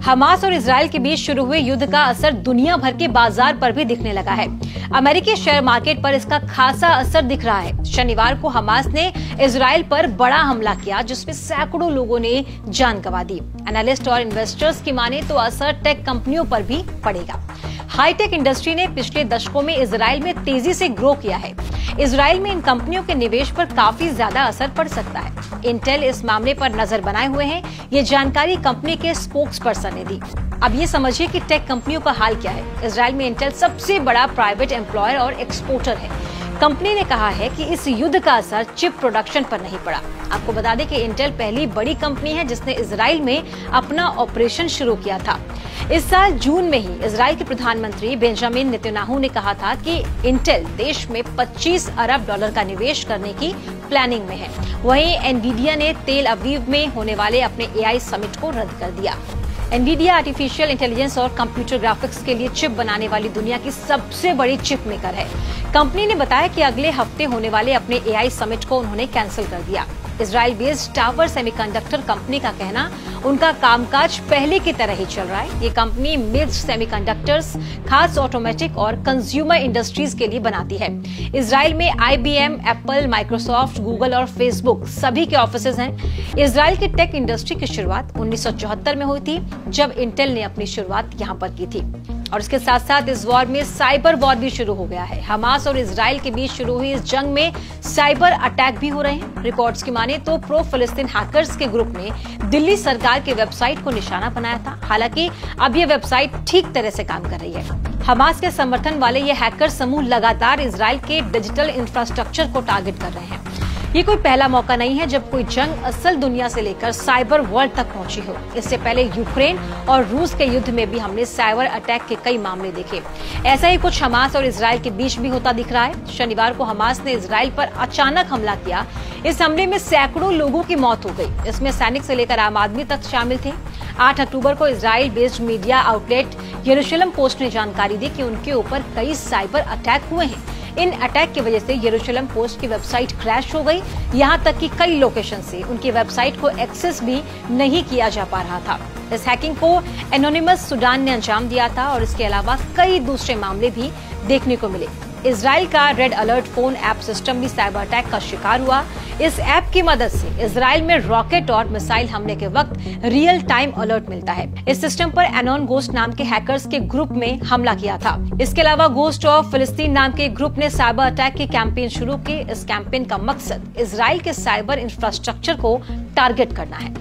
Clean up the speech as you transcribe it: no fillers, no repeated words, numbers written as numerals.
Hamas और Israel के बीच शुरू हुए युद्ध का असर दुनिया भर के बाजार पर भी दिखने लगा है। अमेरिकी शेयर मार्केट पर इसका खासा असर दिख रहा है। शनिवार को हमास ने इजराइल पर बड़ा हमला किया, जिसमें सैकड़ों लोगों ने जान गंवा दी। एनालिस्ट और इन्वेस्टर्स की माने तो असर टेक कंपनियों पर भी पड़ेगा। हाईटेक इंडस्ट्री ने पिछले दशकों में इजराइल में तेजी से ग्रो किया है। इजराइल में इन कंपनियों के निवेश पर काफी ज्यादा असर पड़ सकता है। इंटेल इस मामले पर नजर बनाए हुए हैं। ये जानकारी कंपनी के स्पोक्स पर्सन ने दी। अब ये समझिए कि टेक कंपनियों का हाल क्या है। इजराइल में इंटेल सबसे बड़ा प्राइवेट एम्प्लॉयर और एक्सपोर्टर है। कंपनी ने कहा है कि इस युद्ध का असर चिप प्रोडक्शन पर नहीं पड़ा। आपको बता दें कि इंटेल पहली बड़ी कंपनी है जिसने इजराइल में अपना ऑपरेशन शुरू किया था। इस साल जून में ही इजराइल के प्रधानमंत्री बेंजामिन नेतन्याहू ने कहा था कि इंटेल देश में 25 अरब डॉलर का निवेश करने की प्लानिंग में है। वहीं एनवीडिया ने तेल अवीव में होने वाले अपने एआई समिट को रद्द कर दिया। एनवीडिया आर्टिफिशियल इंटेलिजेंस और कंप्यूटर ग्राफिक्स के लिए चिप बनाने वाली दुनिया की सबसे बड़ी चिप मेकर है। कंपनी ने बताया कि अगले हफ्ते होने वाले अपने एआई समिट को उन्होंने कैंसिल कर दिया। Israel based tower semiconductor company का कहना उनका कामकाज पहले की तरह ही चल रहा है। ये कंपनी मिक्स्ड सेमीकंडक्टर्स खास ऑटोमेटिक और कंज्यूमर इंडस्ट्रीज के लिए बनाती है। इजराइल में आईबीएम, एप्पल, माइक्रोसॉफ्ट, गूगल और फेसबुक सभी के ऑफिसेज हैं। इजराइल की टेक इंडस्ट्री की शुरुआत 1974 में हुई थी, जब इंटेल ने अपनी शुरुआत यहाँ पर की थी। और इसके साथ साथ इस वॉर में साइबर वॉर भी शुरू हो गया है। हमास और इजराइल के बीच शुरू हुई इस जंग में साइबर अटैक भी हो रहे हैं। रिपोर्ट्स की माने तो प्रो फिलिस्तीन हैकर्स के ग्रुप ने दिल्ली सरकार के वेबसाइट को निशाना बनाया था। हालांकि अब ये वेबसाइट ठीक तरह से काम कर रही है। हमास के समर्थन वाले ये हैकर समूह लगातार इजराइल के डिजिटल इंफ्रास्ट्रक्चर को टारगेट कर रहे हैं। ये कोई पहला मौका नहीं है जब कोई जंग असल दुनिया से लेकर साइबर वर्ल्ड तक पहुंची हो। इससे पहले यूक्रेन और रूस के युद्ध में भी हमने साइबर अटैक के कई मामले देखे। ऐसा ही कुछ हमास और इजराइल के बीच भी होता दिख रहा है। शनिवार को हमास ने इजराइल पर अचानक हमला किया। इस हमले में सैकड़ों लोगों की मौत हो गई। इसमें सैनिक से लेकर आम आदमी तक शामिल थे। 8 अक्टूबर को इजराइल बेस्ड मीडिया आउटलेट यरूशलेम पोस्ट ने जानकारी दी कि उनके ऊपर कई साइबर अटैक हुए हैं। इन अटैक की वजह से यरूशलेम पोस्ट की वेबसाइट क्रैश हो गई। यहां तक कि कई लोकेशन से उनकी वेबसाइट को एक्सेस भी नहीं किया जा पा रहा था। इस हैकिंग को एनोनिमस सूडान ने अंजाम दिया था और इसके अलावा कई दूसरे मामले भी देखने को मिले। इजराइल का red alert phone app system भी साइबर अटैक का शिकार हुआ। इस ऐप की मदद से इजराइल में रॉकेट और मिसाइल हमले के वक्त रियल टाइम अलर्ट मिलता है। इस सिस्टम पर एनोन गोस्ट नाम के हैकर्स के ग्रुप में हमला किया था। इसके अलावा गोस्ट ऑफ फिलिस्तीन नाम के ग्रुप ने साइबर अटैक की कैंपेन शुरू की। इस कैंपेन का मकसद इजराइल के साइबर इंफ्रास्ट्रक्चर को टारगेट करना है।